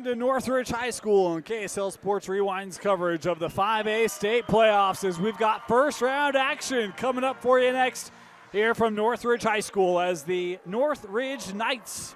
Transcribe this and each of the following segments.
into Northridge High School and KSL Sports Rewind's coverage of the 5A state playoffs as we've got first round action coming up for you next here from Northridge High School as the Northridge Knights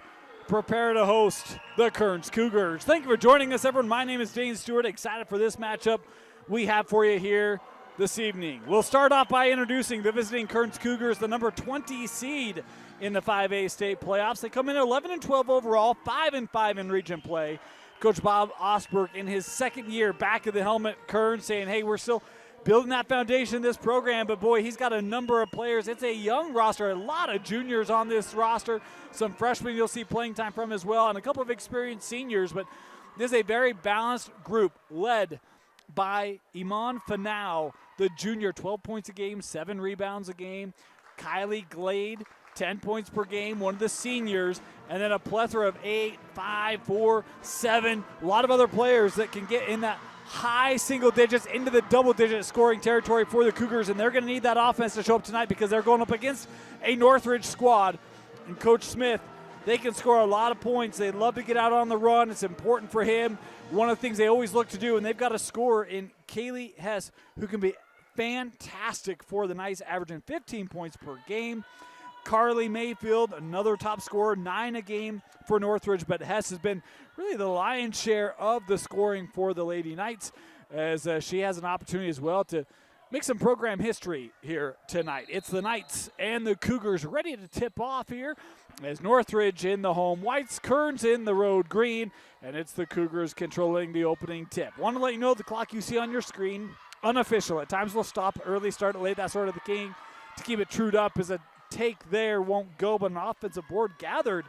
prepare to host the Kearns Cougars. Thank you for joining us, everyone. My name is Dane Stewart. Excited for this matchup we have for you here this evening. We'll start off by introducing the visiting Kearns Cougars, the number 20 seed in the 5A state playoffs. They come in at 11-12 overall, 5-5 in region play. Coach Bob Osberg in his second year back of the helmet, Kearns, saying, hey, we're still building that foundation in this program, but boy, he's got a number of players. It's a young roster, a lot of juniors on this roster, some freshmen you'll see playing time from as well, and a couple of experienced seniors, but this is a very balanced group led by Iman Fanau, the junior, 12 points a game, 7 rebounds a game. Kylie Glade, 10 points per game, one of the seniors, and then a plethora of 8, 5, 4, 7, a lot of other players that can get in that high single digits into the double digit scoring territory for the Cougars, and they're going to need that offense to show up tonight because they're going up against a Northridge squad. And Coach Smith, they can score a lot of points. They love to get out on the run. It's important for him. One of the things they always look to do, and they've got a scorer in Kaylee Hess who can be fantastic for the Knights, averaging 15 points per game. Carly Mayfield, another top scorer, 9 a game for Northridge, but Hess has been really the lion's share of the scoring for the Lady Knights as she has an opportunity as well to make some program history here tonight. It's the Knights and the Cougars ready to tip off here as Northridge in the home whites, Kearns in the road green, and it's the Cougars controlling the opening tip. Want to let you know the clock you see on your screen, unofficial. At times we'll stop early, start it late, that's sort of the king. To keep it trued up as a take there won't go, but an offensive board gathered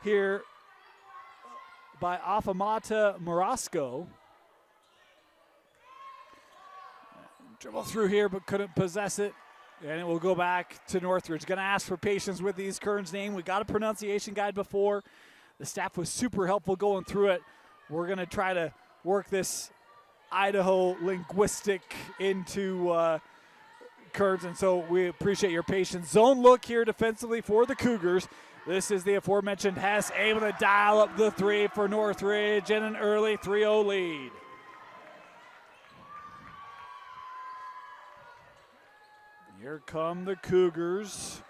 here by Afamata Morasco. Dribble through here but couldn't possess it, and it will go back to Northridge. Going to ask for patience with these Kearns name. We got a pronunciation guide before. The staff was super helpful going through it. We're going to try to work this Idaho linguistic into Kearns, and so we appreciate your patience. Zone look here defensively for the Cougars. This is the aforementioned Hess able to dial up the 3 for Northridge and an early 3-0 lead. Here come the Cougars.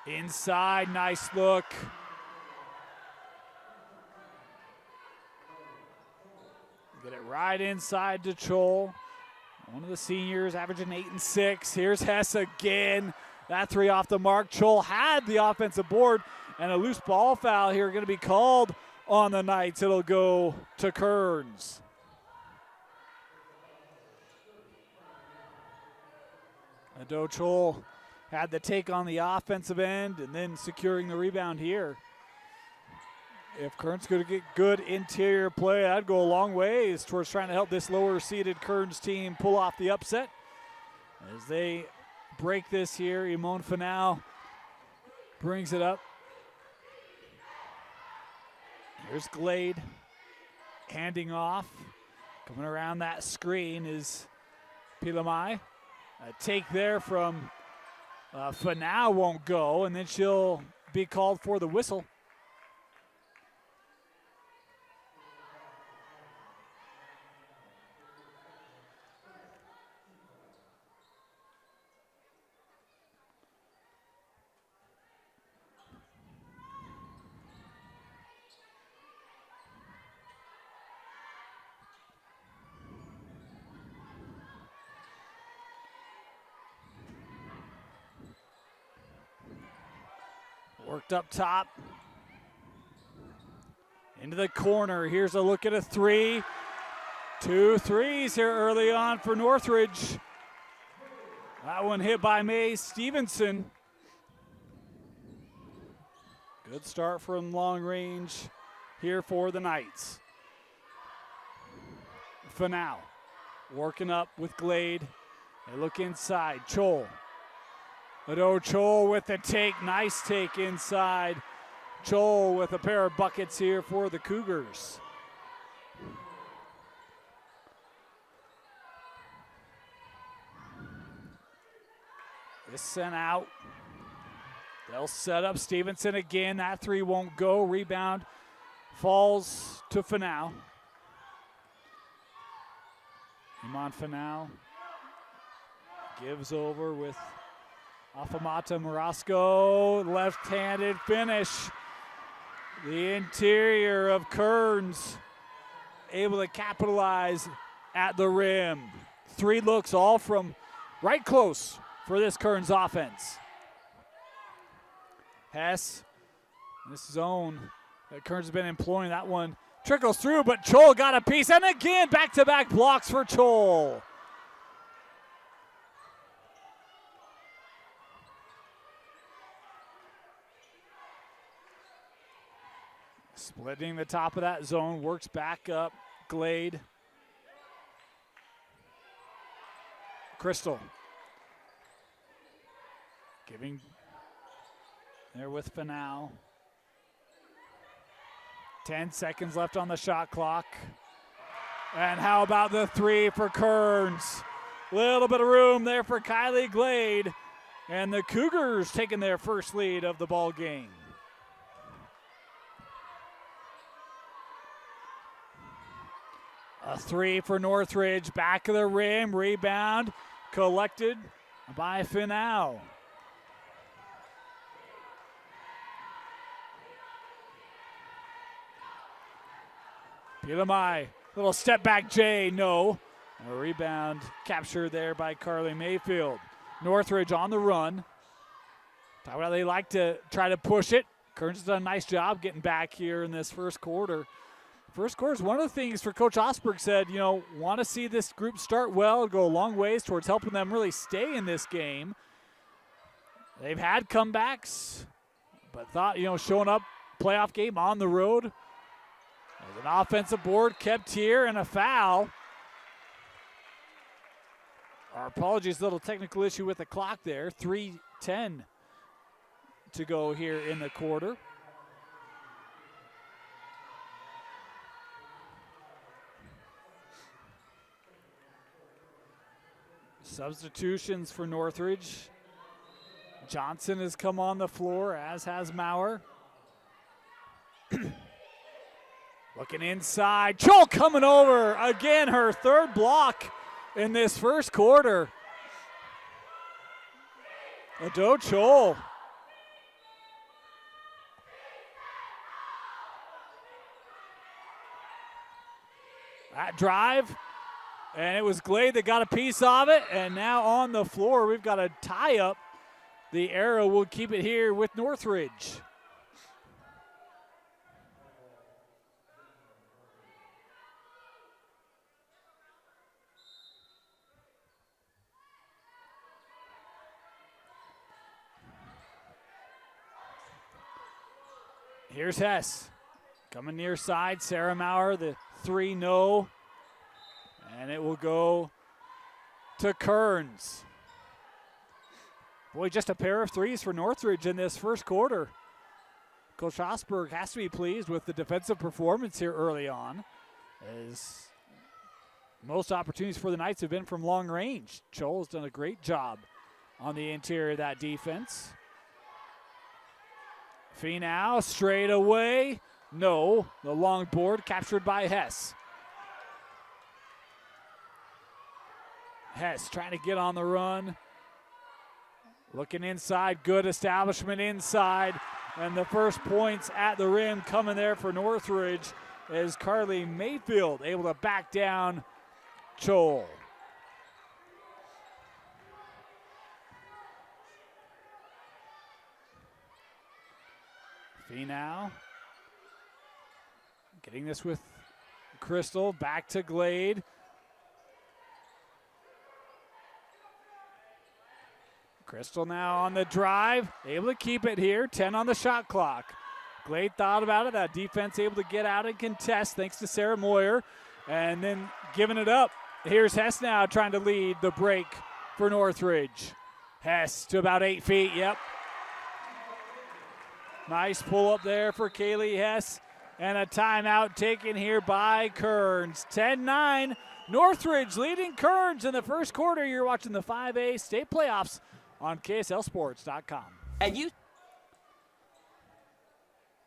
Inside, nice look. Get it right inside to Chol. One of the seniors averaging 8 and 6. Here's Hess again. That 3 off the mark. Chol had the offensive board, and a loose ball foul here going to be called on the Knights. It'll go to Kearns. Ado Chol had the take on the offensive end and then securing the rebound here. If Kearns could get good interior play, that'd go a long ways towards trying to help this lower-seeded Kearns team pull off the upset. As they break this here, Imon Fanau brings it up. Here's Glade handing off. Coming around that screen is Pilamai. A take there from Fanau won't go, and then she'll be called for the whistle. Worked up top. Into the corner. Here's a look at a 3. 2 threes here early on for Northridge. That one hit by May Stevenson. Good start from long range here for the Knights. Fanau working up with Glade. They look inside. Chol. Ado Chol with the take. Nice take inside. Chol with a pair of buckets here for the Cougars. This sent out. They'll set up Stevenson again. That three won't go. Rebound falls to Fanau. Iman Fanau gives over with Afamata Marasco. Left-handed finish. The interior of Kearns able to capitalize at the rim. Three looks all from right close for this Kearns offense. Hess, this zone that Kearns has been employing, that one trickles through, but Chol got a piece, and again, back-to-back blocks for Chol. Splitting the top of that zone, works back up, Glade. Crystal. Giving there with Fanau. 10 seconds left on the shot clock. And how about the three for Kearns? Little bit of room there for Kylie Glade. And the Cougars taking their first lead of the ball game. A three for Northridge, back of the rim, rebound, collected by Fanau. Pilamai, little step back J, no. A rebound captured there by Carly Mayfield. Northridge on the run. Talk about they like to try to push it. Kearns has done a nice job getting back here in this first quarter. First quarter is one of the things for Coach Osberg said, you know, want to see this group start well, go a long ways towards helping them really stay in this game. They've had comebacks, but thought, you know, showing up playoff game on the road. There's an offensive board kept here and a foul. Our apologies, little technical issue with the clock there. 3:10 to go here in the quarter. Substitutions for Northridge. Johnson has come on the floor, as has Maurer. Looking inside. Chol coming over. Again, her third block in this first quarter. Ado Chol. That drive. And it was Glade that got a piece of it. And now on the floor, we've got a tie-up. The arrow will keep it here with Northridge. Here's Hess. Coming near side, Sarah Maurer, the three no. And it will go to Kearns. Boy, just a pair of threes for Northridge in this first quarter. Coach Osberg has to be pleased with the defensive performance here early on, as most opportunities for the Knights have been from long range. Chol has done a great job on the interior of that defense. Finau straight away. No, the long board captured by Hess. Hess trying to get on the run. Looking inside, good establishment inside. And the first points at the rim coming there for Northridge as Carly Mayfield able to back down Chol. Finau getting this with Crystal, back to Glade. Crystal now on the drive, able to keep it here, 10 on the shot clock. Glade thought about it, that defense able to get out and contest thanks to Sarah Moyer, and then giving it up. Here's Hess now trying to lead the break for Northridge. Hess to about 8 feet, yep. Nice pull up there for Kaylee Hess, and a timeout taken here by Kearns. 10-9, Northridge leading Kearns in the first quarter. You're watching the 5A state playoffs on KSLSports.com.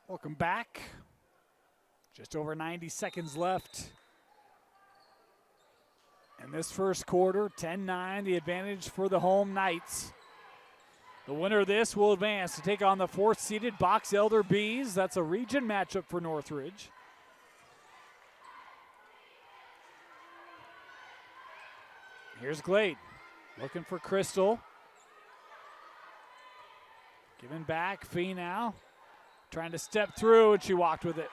Welcome back. Just over 90 seconds left in this first quarter. 10-9, the advantage for the home Knights. The winner of this will advance to take on the fourth-seeded Box Elder Bees. That's a region matchup for Northridge. Here's Glade looking for Crystal. Giving back, Fee now. Trying to step through, and she walked with it.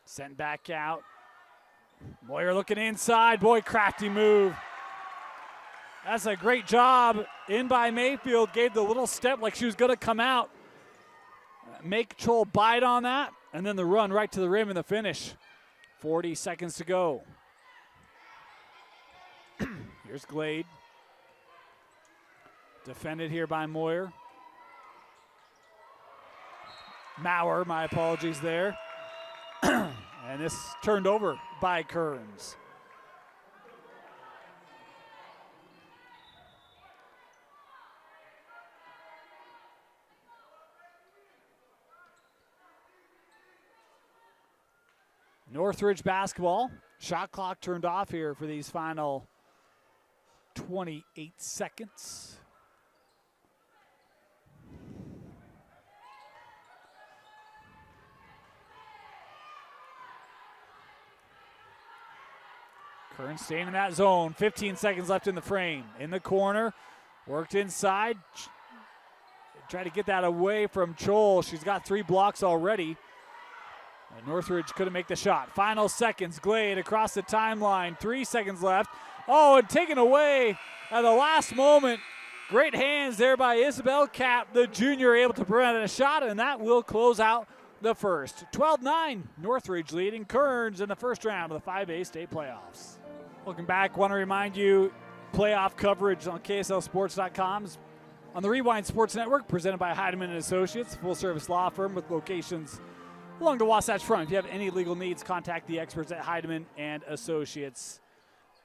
Sent back out. Moyer looking inside. Boy, crafty move. That's a great job in by Mayfield. Gave the little step like she was going to come out. Make Chol bite on that. And then the run right to the rim and the finish. 40 seconds to go. Here's Glade. Defended here by Moyer. Maurer, my apologies there. And this turned over by Kearns. Northridge basketball. Shot clock turned off here for these final 28 seconds. Kearns staying in that zone. 15 seconds left in the frame. In the corner. Worked inside. Tried to get that away from Chol. She's got 3 blocks already. And Northridge couldn't make the shot. Final seconds. Glade across the timeline. 3 seconds left. Oh, and taken away at the last moment. Great hands there by Isabel Kapp, the junior, able to prevent a shot, and that will close out the first. 12-9, Northridge leading Kearns in the first round of the 5A state playoffs. Welcome back. Want to remind you, playoff coverage on KSLSports.com on the Rewind Sports Network, presented by Heidemann & Associates, full-service law firm with locations along the Wasatch Front. If you have any legal needs, contact the experts at Heidemann & Associates.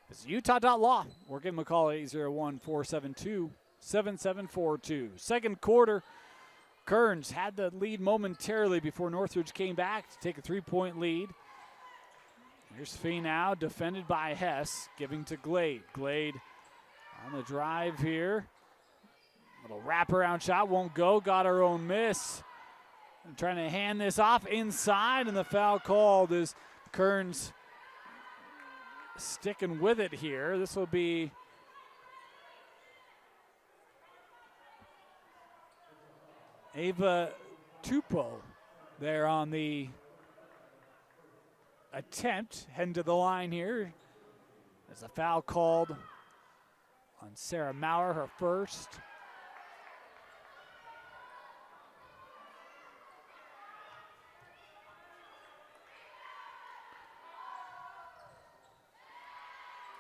Visit utah.law or give them a call at 801-472-7742. Second quarter, Kearns had the lead momentarily before Northridge came back to take a 3-point lead. Here's Fee now, defended by Hess, giving to Glade. Glade on the drive here. Little wraparound shot, won't go, got her own miss. And trying to hand this off inside, and the foul called is Kearns sticking with it here. This will be Ava Tupou there on the attempt, heading to the line here. There's a foul called on Sarah Maurer, her first.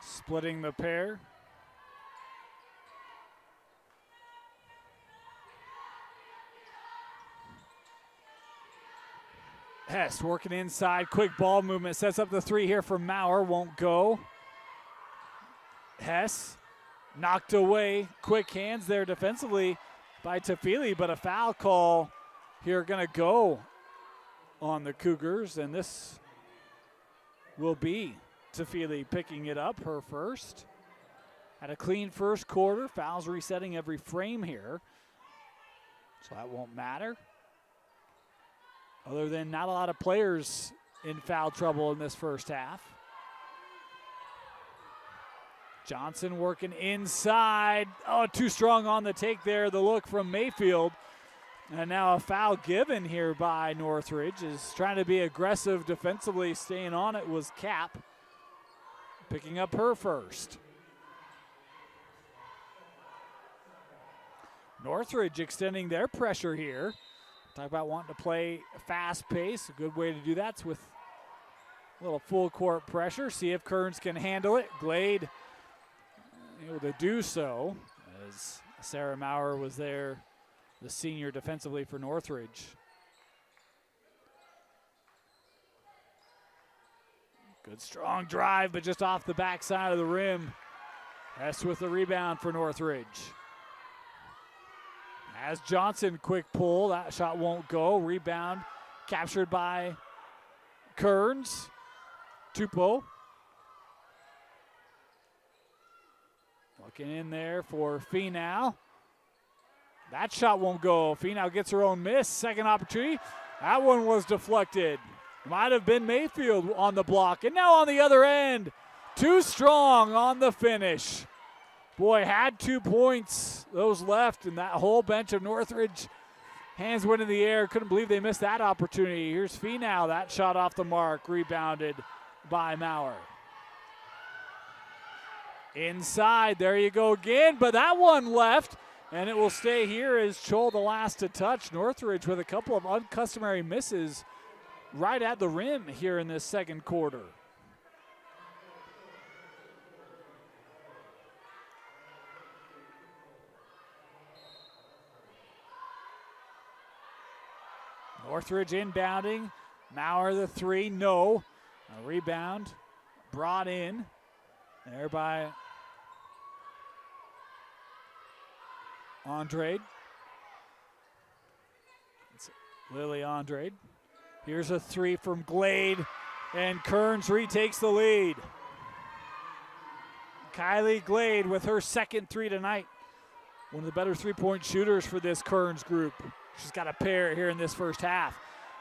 Splitting the pair. Hess working inside, quick ball movement, sets up the 3 here for Maurer, won't go. Hess knocked away, quick hands there defensively by Tafili, but a foul call here gonna go on the Cougars, and this will be Tafili picking it up, her first. Had a clean first quarter, fouls resetting every frame here, so that won't matter. Other than not a lot of players in foul trouble in this first half. Johnson working inside. Oh, too strong on the take there. The look from Mayfield. And now a foul given here by Northridge. Is trying to be aggressive defensively. Staying on it was Kapp. Picking up her first. Northridge extending their pressure here. Talk about wanting to play fast pace. A good way to do that's with a little full court pressure. See if Kearns can handle it. Glade able to do so as Sarah Maurer was there, the senior defensively for Northridge. Good strong drive, but just off the backside of the rim. Hess with the rebound for Northridge. As Johnson, quick pull, that shot won't go. Rebound captured by Kearns. Tupou. Looking in there for Finau. That shot won't go. Finau gets her own miss. Second opportunity. That one was deflected. Might have been Mayfield on the block. And now on the other end, too strong on the finish. Boy, had 2 points, those left, and that whole bench of Northridge, hands went in the air. Couldn't believe they missed that opportunity. Here's Finau, that shot off the mark, rebounded by Maurer. Inside, there you go again, but that one left, and it will stay here as Chol the last to touch. Northridge with a couple of uncustomary misses right at the rim here in this second quarter. Northridge inbounding. Maurer the three, no. A rebound brought in there by Andrade. It's Lily Andrade. Here's a three from Glade, and Kearns retakes the lead. Kylie Glade with her second three tonight. One of the better three-point shooters for this Kearns group. She's got a pair here in this first half.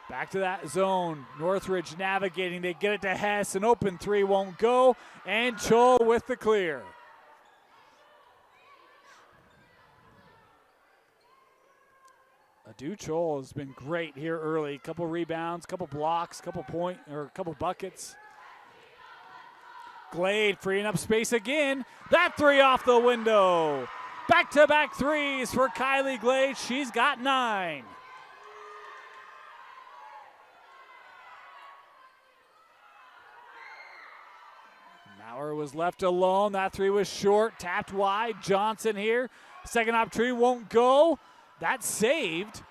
Back to that zone. Northridge navigating. They get it to Hess. An open three won't go. And Chol with the clear. Adu Chol has been great here early. Couple rebounds, couple blocks, couple buckets. Glade freeing up space again. That three off the window. Back-to-back threes for Kylie Glade. She's got 9. Maurer was left alone. That three was short, tapped wide. Johnson here. Second opportunity won't go. That's saved.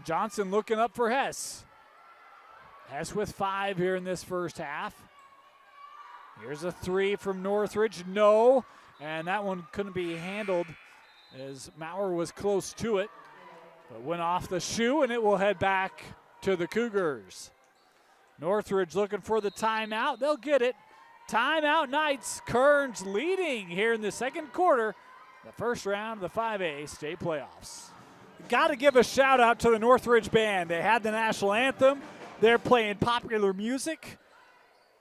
Johnson looking up for Hess. Hess with 5 here in this first half. Here's a three from Northridge. No. And that one couldn't be handled as Maurer was close to it. But went off the shoe, and it will head back to the Cougars. Northridge looking for the timeout. They'll get it. Timeout Knights. Kearns leading here in the second quarter. The first round of the 5A state playoffs. Got to give a shout out to the Northridge band. They had the national anthem. They're playing popular music.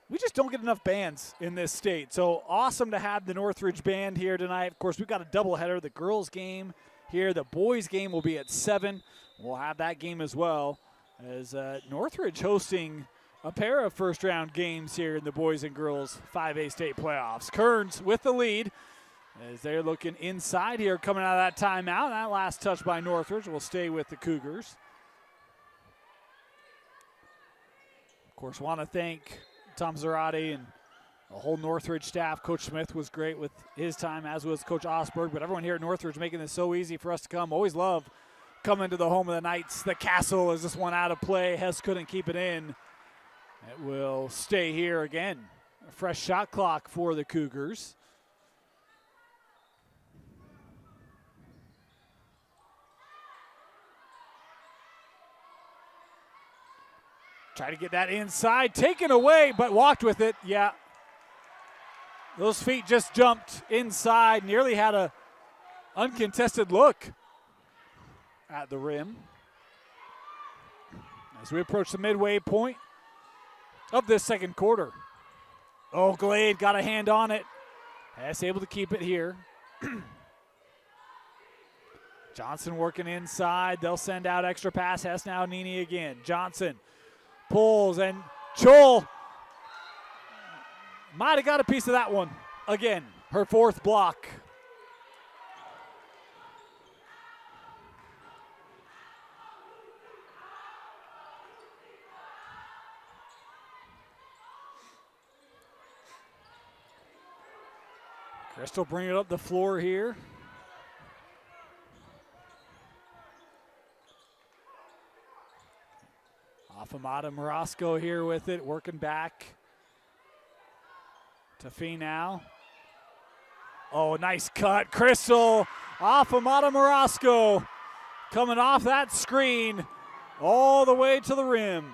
We just don't get enough bands in this state. So awesome to have the Northridge band here tonight. Of course, we've got a doubleheader. The girls game here. The boys game will be at 7. We'll have that game as well as Northridge hosting a pair of first-round games here in the boys and girls 5A state playoffs. Kearns with the lead as they're looking inside here coming out of that timeout. That last touch by Northridge will stay with the Cougars. Of course, want to thank Tom Zarate and the whole Northridge staff. Coach Smith was great with his time, as was Coach Osberg. But everyone here at Northridge making this so easy for us to come. Always love coming to the home of the Knights. The Castle is this one out of play. Hess couldn't keep it in. It will stay here again. A fresh shot clock for the Cougars. Try to get that inside, taken away, but walked with it. Yeah. Those feet just jumped inside, nearly had a uncontested look at the rim. As we approach the midway point of this second quarter. Oh, Glade got a hand on it. Hess able to keep it here. Johnson working inside. They'll send out extra pass. Hess now Nini again. Johnson pulls, and Chol might have got a piece of that one. Again, her 4th block. Crystal bringing it up the floor here. Afamada Morosco here with it, working back to Fee now. Oh, nice cut. Crystal, Afamada Morosco coming off that screen all the way to the rim.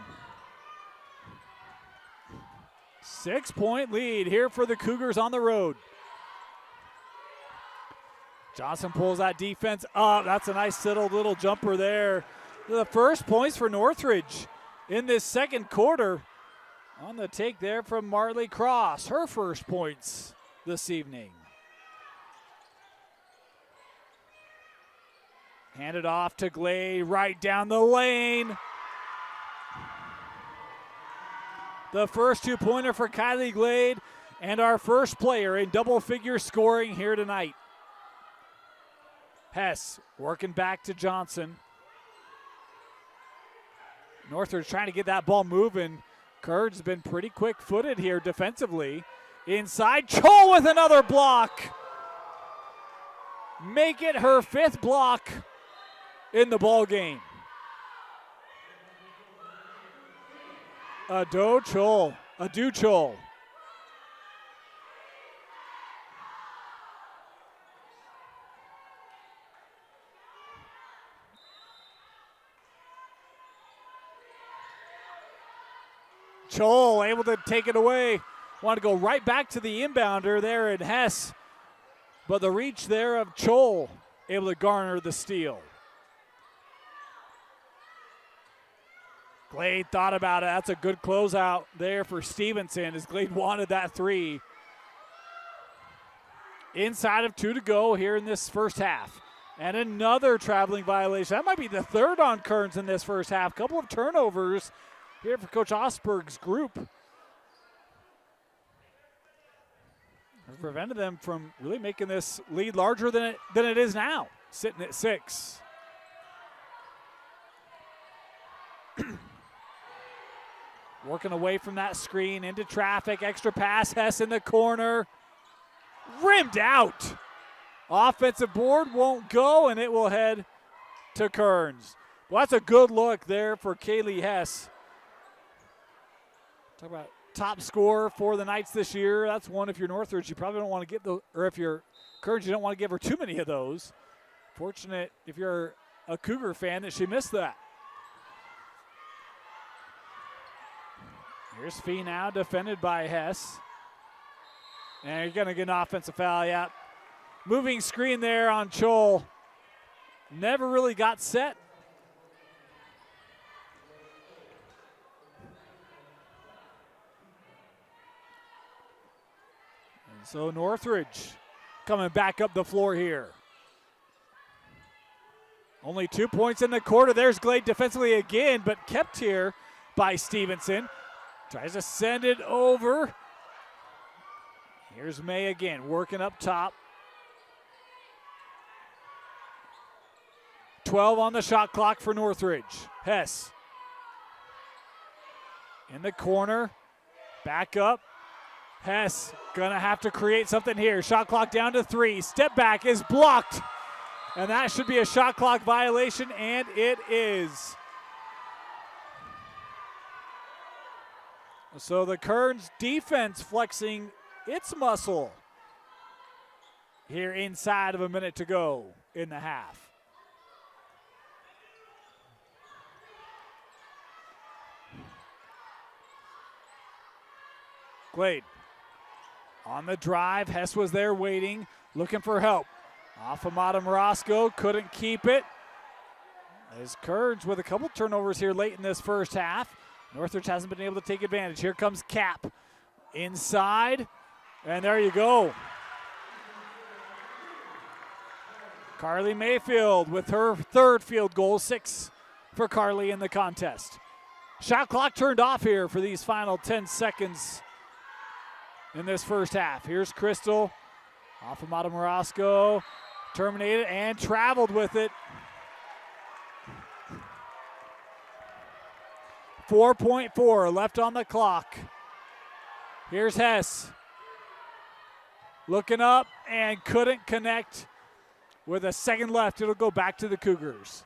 6-point lead here for the Cougars on the road. Johnson pulls that defense up. That's a nice little jumper there. The first points for Northridge in this second quarter on the take there from Marley Cross. Her first points this evening. Handed off to Glade right down the lane. The first two-pointer for Kylie Glade and our first player in double-figure scoring here tonight. Hess working back to Johnson. Northridge trying to get that ball moving. Kearns has been pretty quick-footed here defensively. Inside, Chol with another block. Make it her fifth block in the ball game. Adu Chol. Chol able to take it away. Want to go right back to the inbounder there in Hess. But the reach there of Chol able to garner the steal. Glade thought about it. That's a good closeout there for Stevenson as Glade wanted that three. Inside of 2 to go here in this first half. And another traveling violation. That might be the third on Kearns in this first half. Couple of turnovers here for Coach Osberg's group. Prevented them from really making this lead larger than it is now, sitting at 6. Working away from that screen into traffic, extra pass, Hess in the corner. Rimmed out. Offensive board won't go, and it will head to Kearns. Well, that's a good look there for Kaylee Hess. Talk about top scorer for the Knights this year. That's one, if you're Northridge, you probably don't want to get those, or if you're Kearns, you don't want to give her too many of those. Fortunate if you're a Cougar fan that she missed that. Here's Fee now, defended by Hess. And you're going to get an offensive foul, yeah. Moving screen there on Chol. Never really got set. And so Northridge coming back up the floor here. Only 2 points in the quarter. There's Glade defensively again, but kept here by Stevenson. Tries to send it over. Here's May again, working up top. 12 on the shot clock for Northridge. Hess. In the corner. Back up. Hess gonna have to create something here. Shot clock down to 3. Step back is blocked. And that should be a shot clock violation, and it is. So the Kearns defense flexing its muscle here inside of a minute to go in the half. Glade on the drive. Hess was there waiting, looking for help. Afamada Morosco couldn't keep it. As Kearns with a couple turnovers here late in this first half. Northridge hasn't been able to take advantage. Here comes Cap inside, and there you go. Carly Mayfield with her third field goal, 6 for Carly in the contest. Shot clock turned off here for these final 10 seconds in this first half. Here's Crystal, Afamada Morosco, terminated and traveled with it. 4.4 left on the clock. Here's Hess. looking up and couldn't connect. With a second left, it'll go back to the Cougars.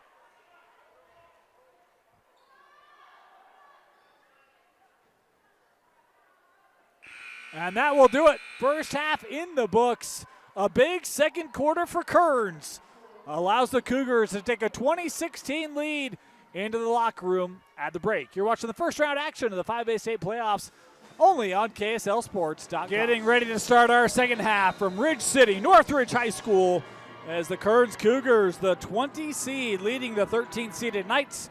And that will do it. First half in the books. A big second quarter for Kearns. Allows the Cougars to take a 20-16 lead into the locker room at the break. You're watching the first round action of the 5A state playoffs only on KSLSports.com. Getting ready to start our second half from Ridge City, Northridge High School, as the Kearns Cougars, the 20 seed, leading the 13-seeded Knights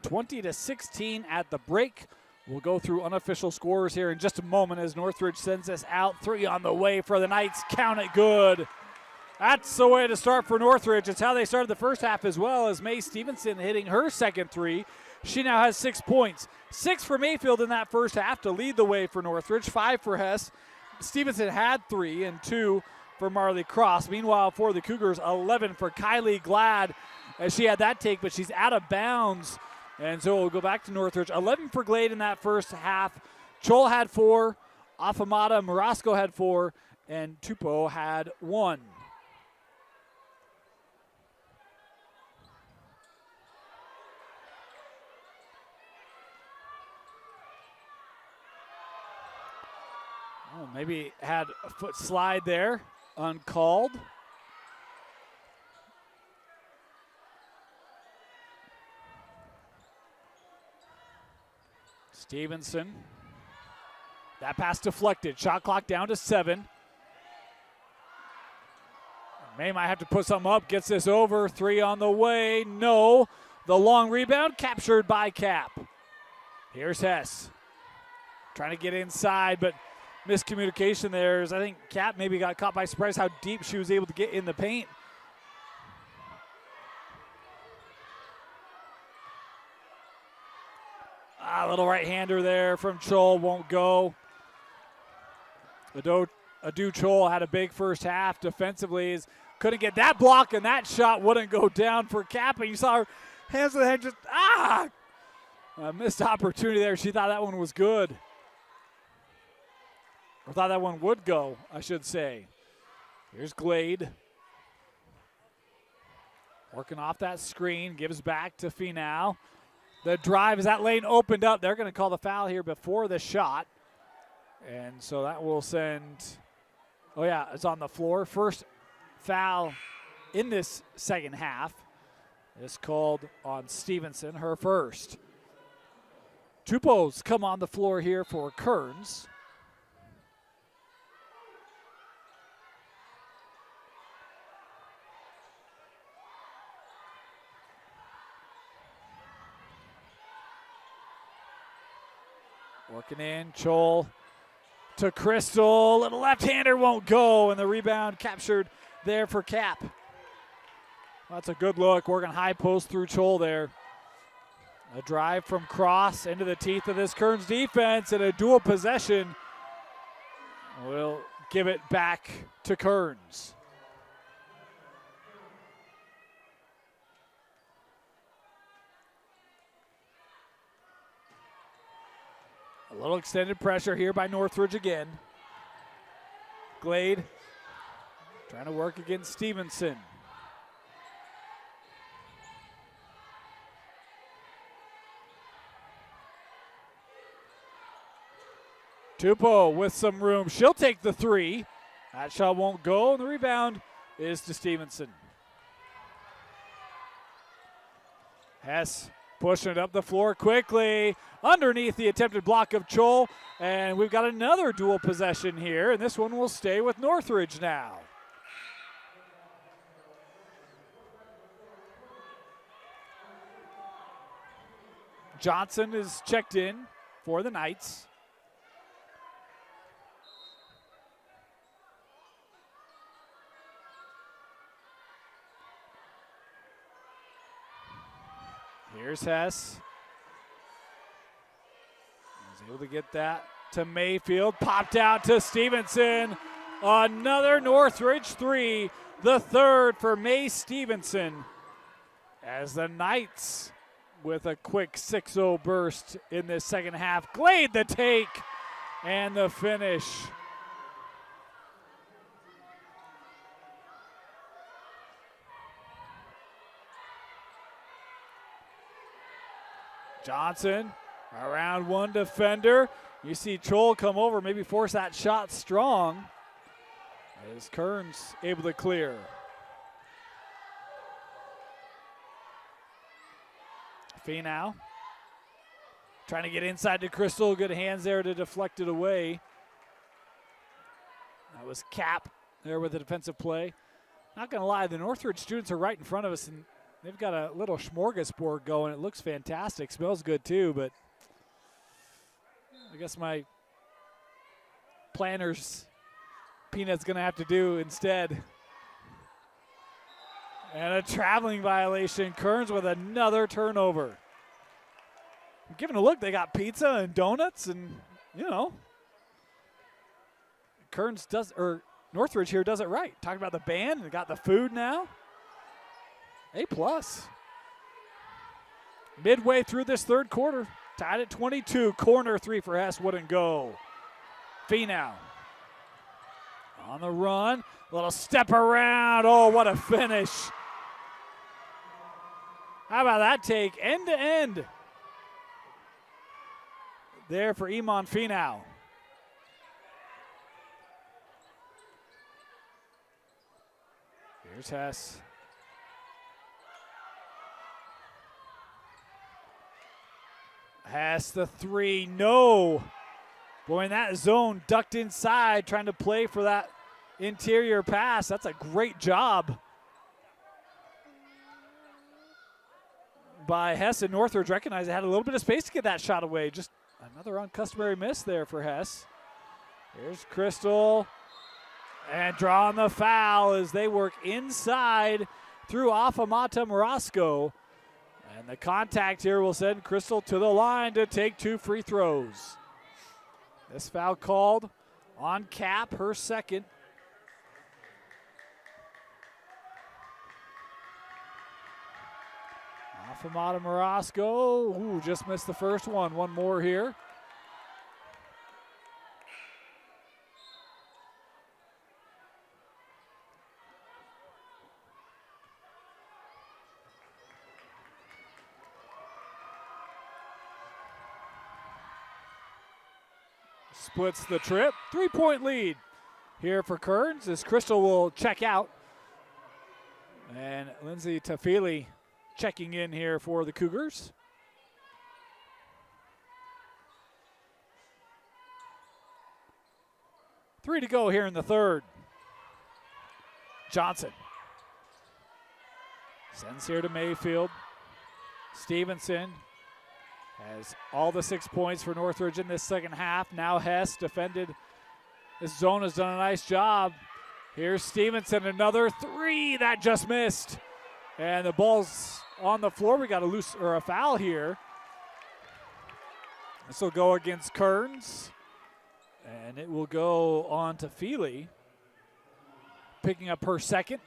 20-16 at the break. We'll go through unofficial scores here in just a moment as Northridge sends us out. 3 on the way for the Knights. Count it good. That's the way to start for Northridge. It's how they started the first half as well, as May Stevenson hitting her second 3. She now has 6 points. 6 for Mayfield in that first half to lead the way for Northridge. 5 for Hess. Stevenson had 3 and 2 for Marley Cross. Meanwhile, for the Cougars, 11 for Kylie Glad, as she had that take, but she's out of bounds. And so we'll go back to Northridge. 11 for Glade in that first half. Chol had 4. Afamada Marasco had 4. And Tupou had 1. Oh, maybe had a foot slide there, uncalled. Stevenson. That pass deflected. Shot clock down to 7. May might have to put something up. Gets this over. 3 on the way. No. The long rebound captured by Cap. Here's Hess. Trying to get inside, but miscommunication there. I think Cap maybe got caught by surprise how deep she was able to get in the paint. A little right-hander there from Chol, won't go. Adu Chol had a big first half defensively. Couldn't get that block, and that shot wouldn't go down for Kappa. You saw her hands to the head, just, a missed opportunity there. She thought that one was good. Or thought that one would go, I should say. Here's Glade. Working off that screen, gives back to Finau. The drive, as that lane opened up, they're going to call the foul here before the shot. And so that will send, oh yeah, it's on the floor. First foul in this second half is called on Stevenson, her first. Tupou's come on the floor here for Kearns. Working in, Chol to Crystal. Little left-hander won't go, and the rebound captured there for Cap. That's a good look. Working high post through Chol there. A drive from Cross into the teeth of this Kearns defense, and a dual possession will give it back to Kearns. A little extended pressure here by Northridge again. Glade trying to work against Stevenson. Tupou with some room. She'll take the 3. That shot won't go, and the rebound is to Stevenson. Hess pushing it up the floor quickly underneath the attempted block of Chol, and we've got another dual possession here, and this one will stay with Northridge now. Johnson is checked in for the Knights. Here's Hess. He's able to get that to Mayfield. Popped out to Stevenson. Another Northridge 3. The third for May Stevenson. As the Knights with a quick 6-0 burst in this second half. Glade the take and the finish. Johnson around one defender. You see Troll come over, maybe force that shot strong. As Kearns able to clear. Finau trying to get inside to Crystal. Good hands there to deflect it away. That was Cap there with the defensive play. Not going to lie, the Northridge students are right in front of us, and they've got a little smorgasbord going. It looks fantastic. Smells good too, but I guess my planner's peanut's going to have to do instead. And a traveling violation. Kearns with another turnover. I'm giving a look, they got pizza and donuts, and you know, Northridge here does it right. Talking about the band, and got the food now. A+. Midway through this third quarter, tied at 22. Corner three for Hess wouldn't go. Finau on the run, little step around. Oh, what a finish. How about that take, end to end? There for Iman Finau. Here's Hess. Hess the three, no. Boy, in that zone, ducked inside, trying to play for that interior pass. That's a great job by Hess, and Northridge recognized they had a little bit of space to get that shot away. Just another uncustomary miss there for Hess. Here's Crystal. And drawing the foul as they work inside through Afamata Morosco. And the contact here will send Crystal to the line to take 2 free throws. This foul called on Cap, her second. Afamata Morosco, ooh, just missed the first one. One more here. Splits the trip. 3-point lead here for Kearns as Crystal will check out. And Lindsay Tafili checking in here for the Cougars. Three to go here in the third. Johnson sends here to Mayfield. Stevenson has all the 6 points for Northridge in this second half. Now Hess defended. This zone has done a nice job. Here's Stevenson, another three that just missed. And the ball's on the floor. We got a foul here. This will go against Kearns. And it will go on to Feely, picking up her second.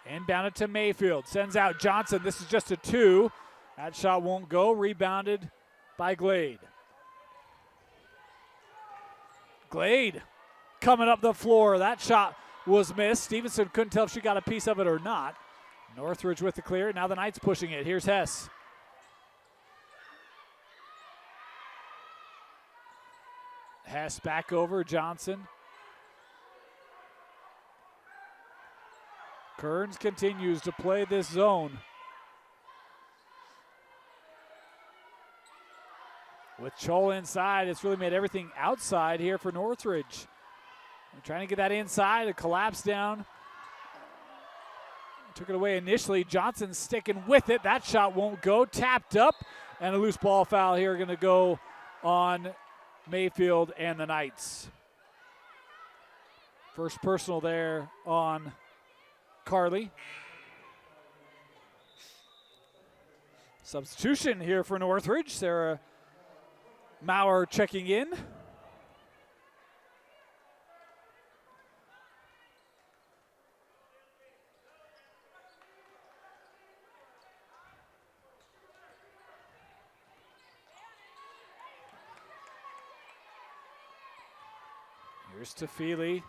Inbounded to Mayfield, sends out Johnson. This is just a 2. That shot won't go, rebounded by Glade. Glade coming up the floor. That shot was missed. Stevenson couldn't tell if she got a piece of it or not. Northridge with the clear. Now the Knights pushing it. Here's Hess. Hess back over Johnson. Kearns continues to play this zone. With Chol inside, it's really made everything outside here for Northridge. They're trying to get that inside, a collapse down. Took it away initially. Johnson sticking with it. That shot won't go. Tapped up, and a loose ball foul here going to go on Mayfield and the Knights. First personal there on Carly. Substitution here for Northridge. Sarah Maurer checking in. Here's Tafili.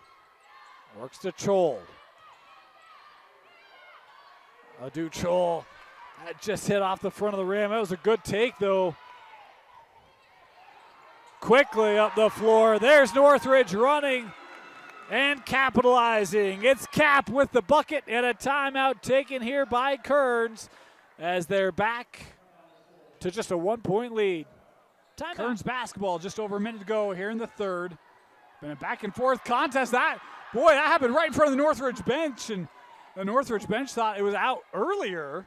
Works to Chol. Adu Chol. That just hit off the front of the rim. That was a good take, though. Quickly up the floor. There's Northridge running and capitalizing. It's Cap with the bucket and a timeout taken here by Kearns as they're back to just a 1-point lead. Kearns basketball just over a minute to go here in the third. Been a back and forth contest. That happened right in front of the Northridge bench, and the Northridge bench thought it was out earlier.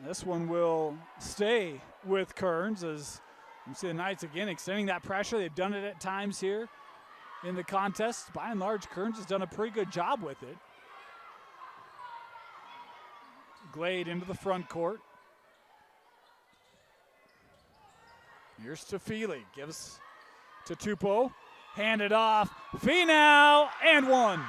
This one will stay with Kearns as you see the Knights again extending that pressure. They've done it at times here in the contest. By and large, Kearns has done a pretty good job with it. Glade into the front court. Here's to Feely. Gives to Tupou. Hand it off. Fee now, and one.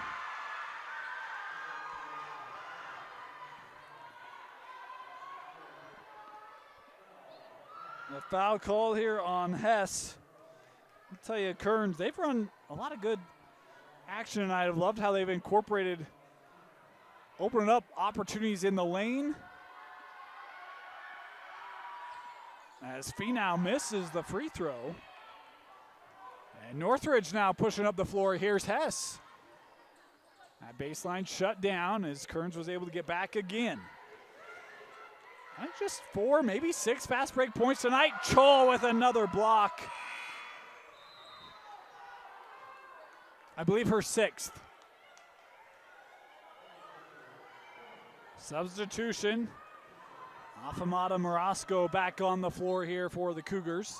The foul call here on Hess. I'll tell you, Kearns, they've run a lot of good action tonight. I've loved how they've incorporated opening up opportunities in the lane. As Fee now misses the free throw. And Northridge now pushing up the floor. Here's Hess. That baseline shut down as Kearns was able to get back again. And just 4, maybe 6 fast break points tonight. Chol with another block. I believe her 6th. Substitution. Afamada Marasco back on the floor here for the Cougars.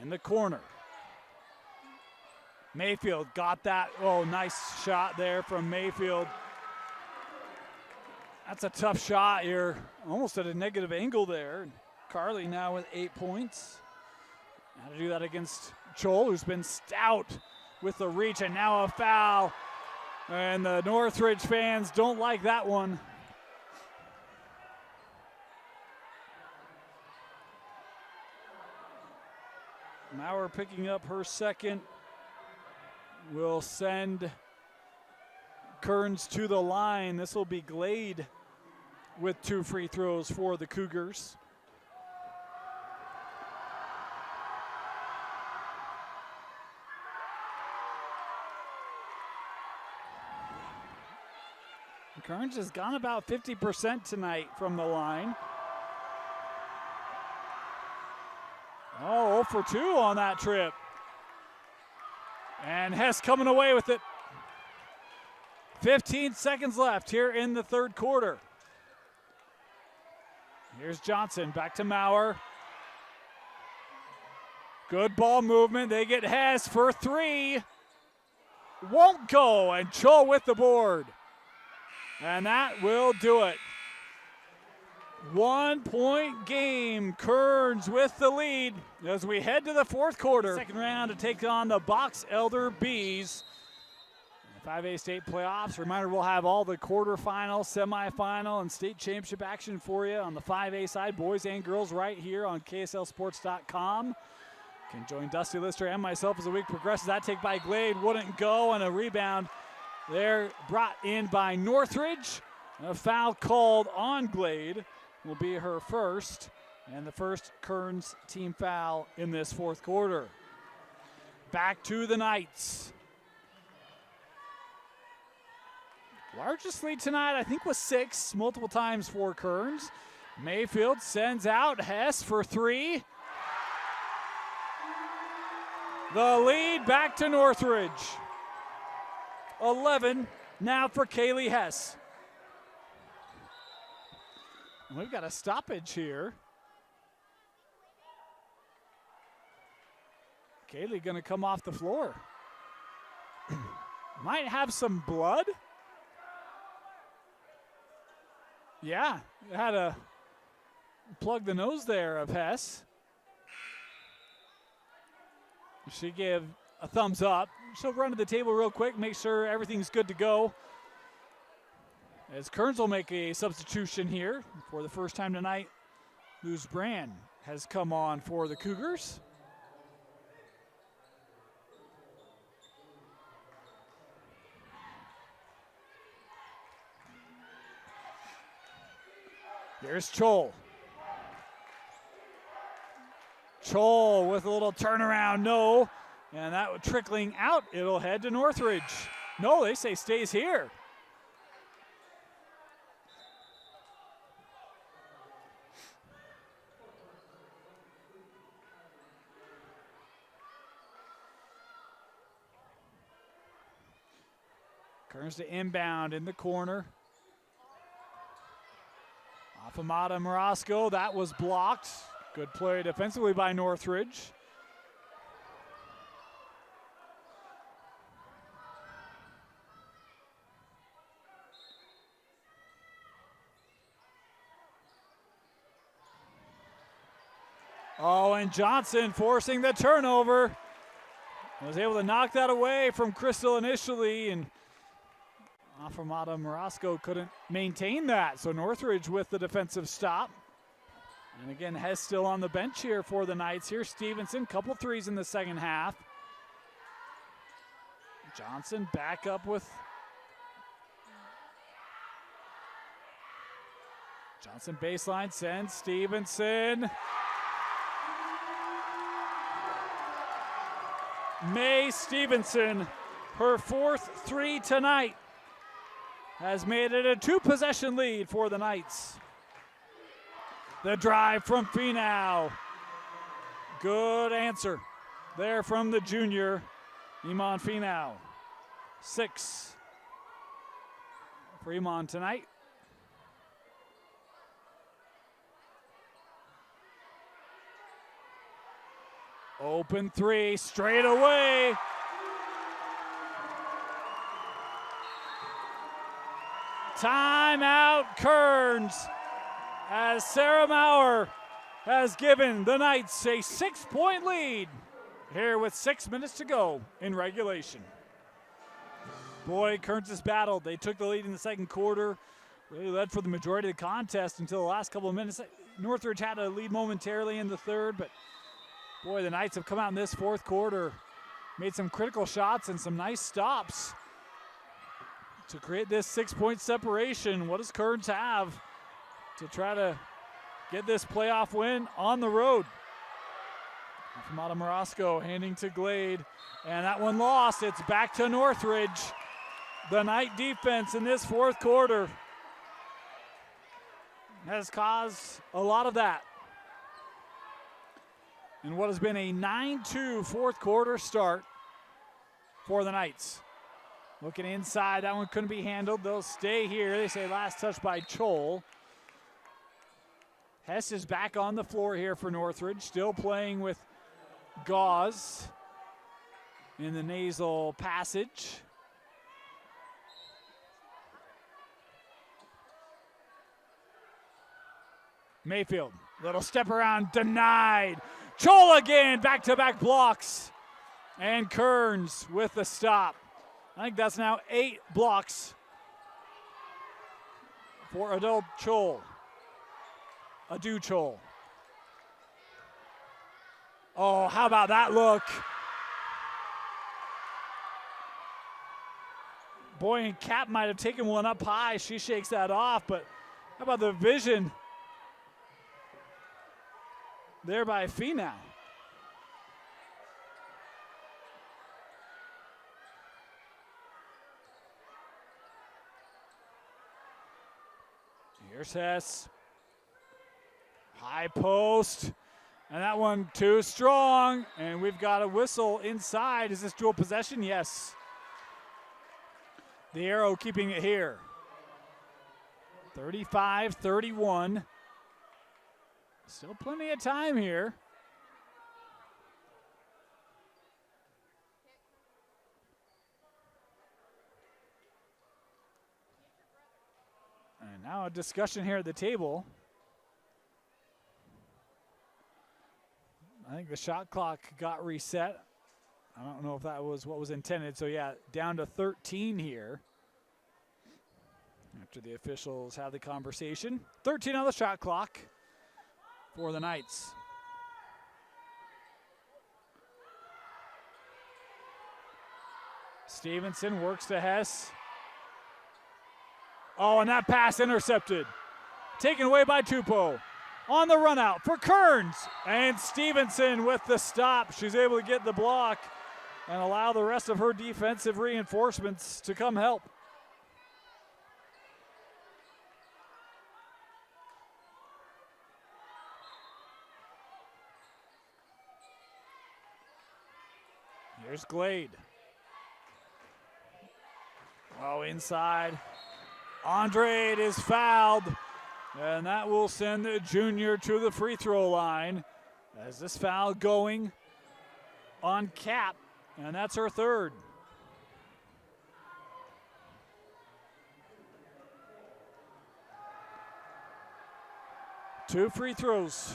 In the corner. Mayfield got that. Oh, nice shot there from Mayfield. That's a tough shot. You're almost at a negative angle there. Carly now with 8 points. How to do that against Chol, who's been stout with the reach, and now a foul. And the Northridge fans don't like that one. Maurer picking up her second. Will send Kearns to the line. This will be Glade with 2 free throws for the Cougars. Kearns has gone about 50% tonight from the line. Oh, 0 for 2 on that trip. And Hess coming away with it. 15 seconds left here in the third quarter. Here's Johnson, back to Maurer. Good ball movement. They get Hess for 3. Won't go, and Chol with the board. And that will do it. 1-point game. Kearns with the lead as we head to the fourth quarter. Second round to take on the Box Elder Bees. 5A state playoffs. Reminder, we'll have all the quarterfinal, semifinal, and state championship action for you on the 5A side, boys and girls, right here on KSLSports.com. Can join Dusty Lister and myself as the week progresses. That take by Glade wouldn't go, and a rebound there brought in by Northridge. A foul called on Glade will be her first, and the first Kearns team foul in this fourth quarter. Back to the Knights. Largest lead tonight, I think, was 6, multiple times for Kearns. Mayfield sends out Hess for 3. The lead back to Northridge. 11 now for Kaylee Hess. And we've got a stoppage here. Kaylee gonna come off the floor. Might have some blood. Yeah, had to plug the nose there of Hess. She gave a thumbs up. She'll run to the table real quick, make sure everything's good to go. As Kearns will make a substitution here for the first time tonight. Luz Brand has come on for the Cougars. Here's Chol. Chol with a little turnaround, no. And that trickling out, it'll head to Northridge. No, they say stays here. Kearns to inbound in the corner. Off Amada Marasco, that was blocked. Good play defensively by Northridge. Oh, and Johnson forcing the turnover. Was able to knock that away from Crystal initially, and Afamada Marasco couldn't maintain that. So Northridge with the defensive stop. And again, Hess still on the bench here for the Knights. Here's Stevenson, couple threes in the second half. Johnson back up with Johnson baseline, sends Stevenson. May Stevenson, her fourth three tonight, has made it a two-possession lead for the Knights. The drive from Finau. Good answer there from the junior, Iman Finau. 6 for Iman tonight. Open three, straight away. Timeout, Kearns, as Sarah Maurer has given the Knights a 6-point lead here with 6 minutes to go in regulation. Boy, Kearns has battled. They took the lead in the second quarter, really led for the majority of the contest until the last couple of minutes. Northridge had a lead momentarily in the third, but boy, the Knights have come out in this fourth quarter, made some critical shots and some nice stops to create this 6-point separation. What does Kearns have to try to get this playoff win on the road? From Ada Marasco handing to Glade, and that one lost. It's back to Northridge. The Knight defense in this fourth quarter has caused a lot of that. And what has been a 9-2 fourth quarter start for the Knights. Looking inside, that one couldn't be handled. They'll stay here. They say last touch by Chol. Hess is back on the floor here for Northridge, still playing with Gauze in the nasal passage. Mayfield, little step around, denied. Chol again, back-to-back blocks. And Kearns with the stop. I think that's now 8 blocks for Adu Chol. Oh, how about that look? Boy, and Cap might have taken one up high. She shakes that off, but how about the vision there by Finau? Here's Hess. High post. And that one too strong. And we've got a whistle inside. Is this dual possession? Yes. The Arrow keeping it here. 35-31. Still plenty of time here. And now a discussion here at the table. I think the shot clock got reset. I don't know if that was what was intended. So, yeah, down to 13 here after the officials have the conversation. 13 on the shot clock for the Knights. Stevenson works to Hess. Oh, and that pass intercepted. taken away by Tupou. On the run out for Kearns, and Stevenson with the stop. She's able to get the block and allow the rest of her defensive reinforcements to come help. Here's Glade. Oh, inside. Andrade is fouled, and that will send the junior to the free throw line as this foul going on Cap, and that's her third. Two free throws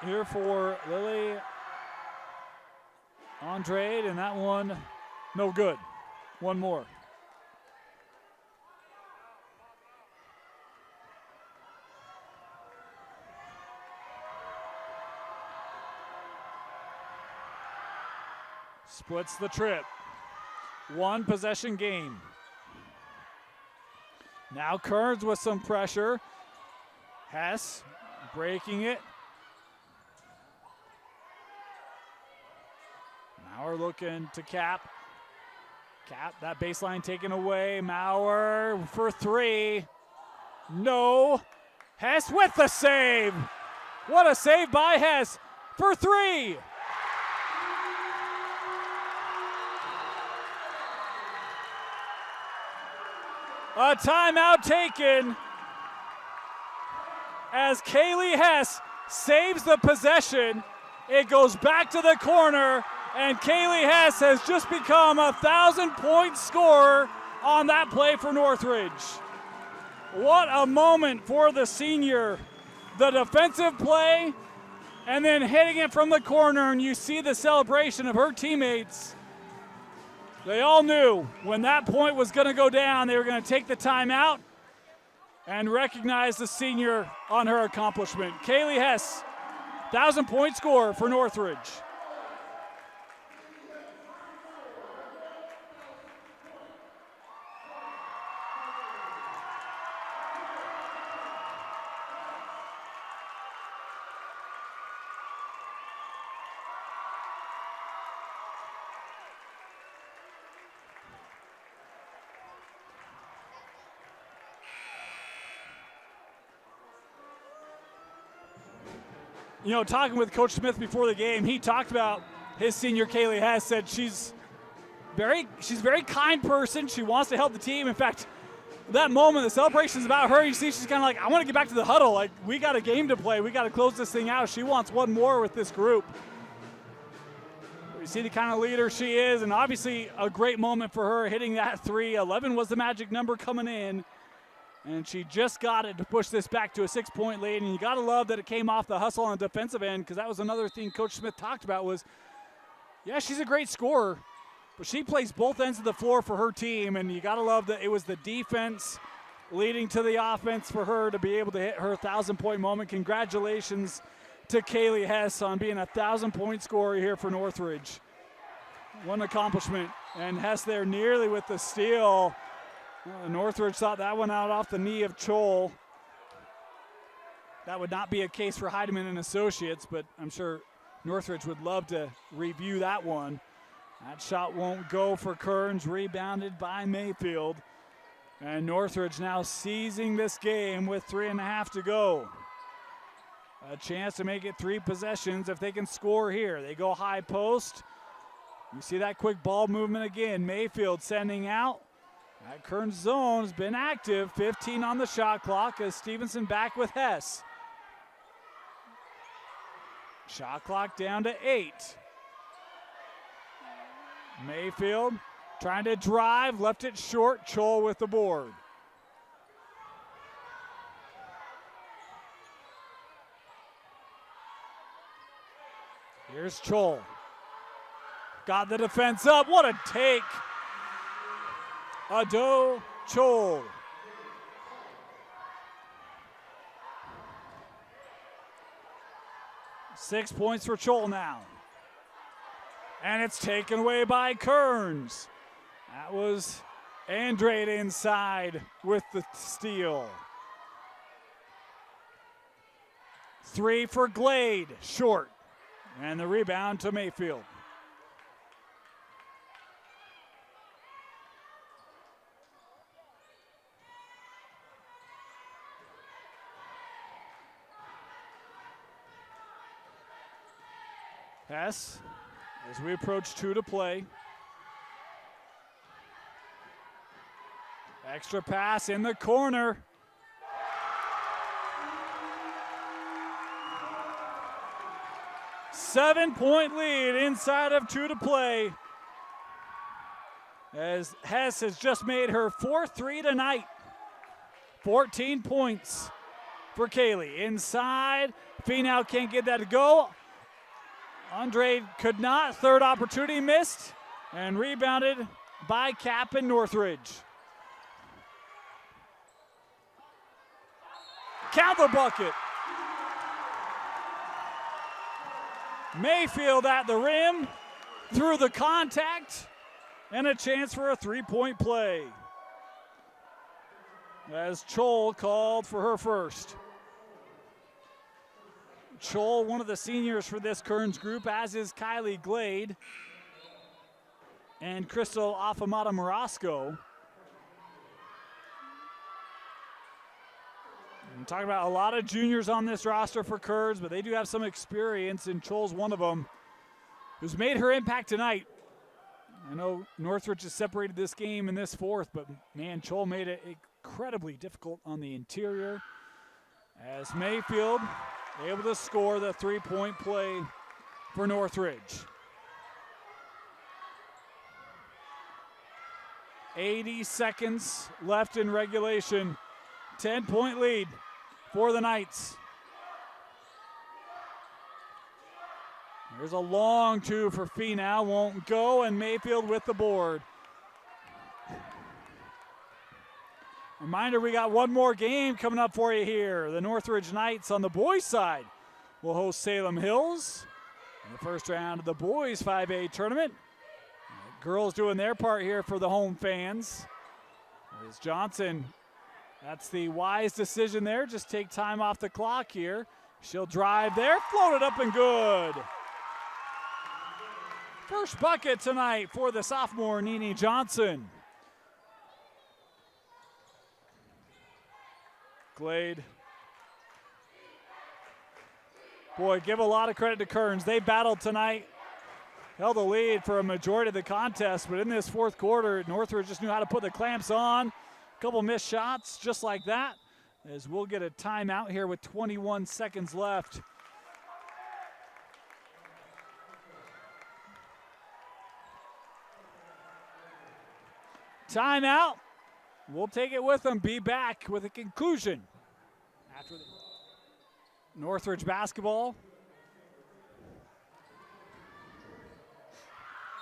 here for Lily Andrade, and that one no good. One more. Splits the trip. One possession game. Now Kearns with some pressure. Hess breaking it. Maurer looking to Cap. Cap, that baseline taken away. Maurer for three. No. Hess with the save. What a save by Hess for three. A timeout taken as Kaylee Hess saves the possession. It goes back to the corner, and Kaylee Hess has just become a 1,000-point scorer on that play for Northridge. What a moment for the senior. The defensive play, and then hitting it from the corner, and you see the celebration of her teammates. They all knew when that point was going to go down, they were going to take the timeout and recognize the senior on her accomplishment. Kaylee Hess, 1,000-point scorer for Northridge. You know, talking with Coach Smith before the game, he talked about his senior Kaylee Hess, said she's a very kind person. She wants to help the team. In fact, that moment, the celebration is about her. You see, she's kind of like, I want to get back to the huddle. Like, we got a game to play. We got to close this thing out. She wants one more with this group. You see the kind of leader she is, and obviously a great moment for her hitting that three. 11 was the magic number coming in. And she just got it to push this back to a 6-point lead. And you got to love that it came off the hustle on the defensive end, because that was another thing Coach Smith talked about was, yeah, she's a great scorer, but she plays both ends of the floor for her team. And you got to love that it was the defense leading to the offense for her to be able to hit her 1,000-point moment. Congratulations to Kaylee Hess on being a 1,000-point scorer here for Northridge. What an accomplishment. And Hess there nearly with the steal. Northridge thought that one out off the knee of Chol. That would not be a case for Heidemann and Associates, but I'm sure Northridge would love to review that one. That shot won't go for Kearns, rebounded by Mayfield. And Northridge now seizing this game with 3.5 to go. A chance to make it 3 possessions if they can score here. They go high post. You see that quick ball movement again. Mayfield sending out. That Kearns zone has been active. 15 on the shot clock as Stevenson back with Hess. Shot clock down to 8. Mayfield trying to drive, left it short. Chol with the board. Here's Chol. Got the defense up. What a take. Ado Chol. Six points for Chol now. And it's taken away by Kearns. That was Andrade inside with the steal. Three for Glade, short. And the rebound to Mayfield. Hess, as we approach 2 to play. Extra pass in the corner. Seven-point lead inside of 2 to play. As Hess has just made her 4th three tonight. 14 points for Kaylee. Inside, Finau can't get that to go. Andre could not, third opportunity missed, and rebounded by Cap and Northridge. Count the bucket. Mayfield at the rim, through the contact, and a chance for a three-point play. As Chol called for her first. Chol, one of the seniors for this Kearns group, as is Kylie Glade and Crystal Afamata Morosco. I'm talking about a lot of juniors on this roster for Kearns, but they do have some experience, and Chol's one of them who's made her impact tonight. I know Northridge has separated this game in this 4th, but man, Chol made it incredibly difficult on the interior as Mayfield able to score the three-point play for Northridge. 80 seconds left in regulation. 10-point lead for the Knights. There's a long 2 for Finau, won't go, and Mayfield with the board. Reminder, we got one more game coming up for you here. The Northridge Knights on the boys' side will host Salem Hills in the first round of the boys 5A tournament. The girls doing their part here for the home fans. As Johnson, that's the wise decision there. Just take time off the clock here. She'll drive there, float it up and good. First bucket tonight for the sophomore, Nene Johnson. Glade. Boy, give a lot of credit to Kearns. They battled tonight, held the lead for a majority of the contest, but in this 4th quarter, Northridge just knew how to put the clamps on. A couple missed shots just like that, as we'll get a timeout here with 21 seconds left. Timeout. We'll take it with them. Be back with a conclusion after the Northridge basketball.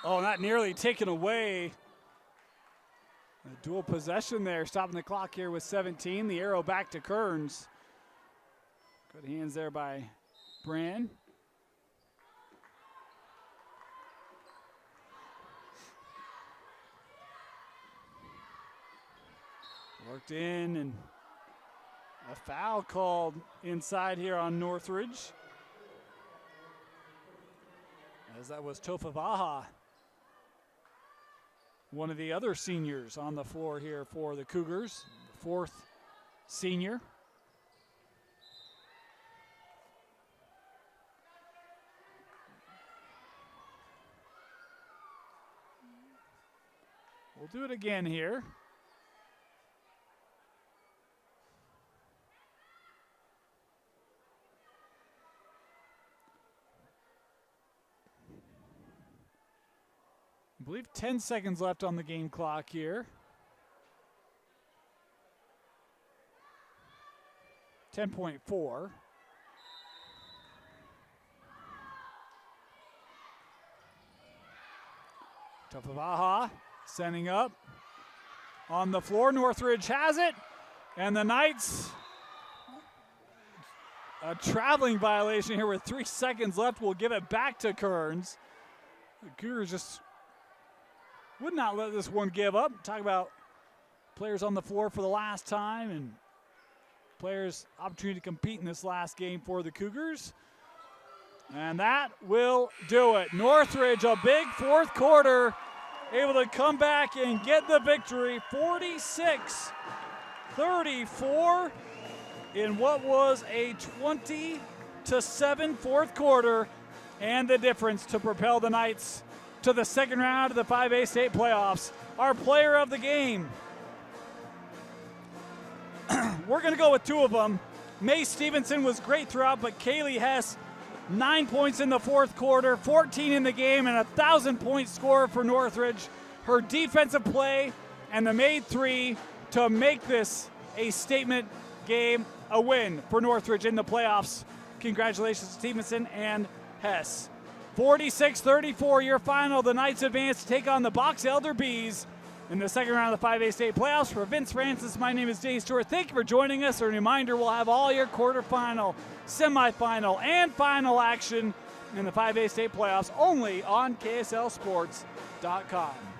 Oh, not nearly taken away. A dual possession there, stopping the clock here with 17. The arrow back to Kearns. Good hands there by Brand. Worked in, and a foul called inside here on Northridge, as that was Tofavaha, one of the other seniors on the floor here for the Cougars, the 4th senior. We'll do it again here. I believe 10 seconds left on the game clock here. 10.4. Tofavaha sending up on the floor. Northridge has it, and the Knights, a traveling violation here with 3 seconds left, will give it back to Kearns. The Cougars just would not let this one give up. Talk about players on the floor for the last time and players opportunity to compete in this last game for the Cougars. And that will do it. Northridge, a big fourth quarter, able to come back and get the victory, 46-34 in what was a 20-7 fourth quarter, and the difference to propel the Knights to the second round of the 5A state playoffs. Our player of the game, we're going to go with two of them. May Stevenson was great throughout, but Kaylee Hess, 9 points in the fourth quarter, 14 in the game, and a 1,000-point score for Northridge. Her defensive play and the made three to make this a statement game, a win for Northridge in the playoffs. Congratulations to Stevenson and Hess. 46-34, your final. The Knights advance to take on the Box Elder Bees in the second round of the 5A state playoffs. For Vince Francis, my name is Dave Stewart. Thank you for joining us. A reminder, we'll have all your quarterfinal, semifinal, and final action in the 5A state playoffs only on KSLSports.com.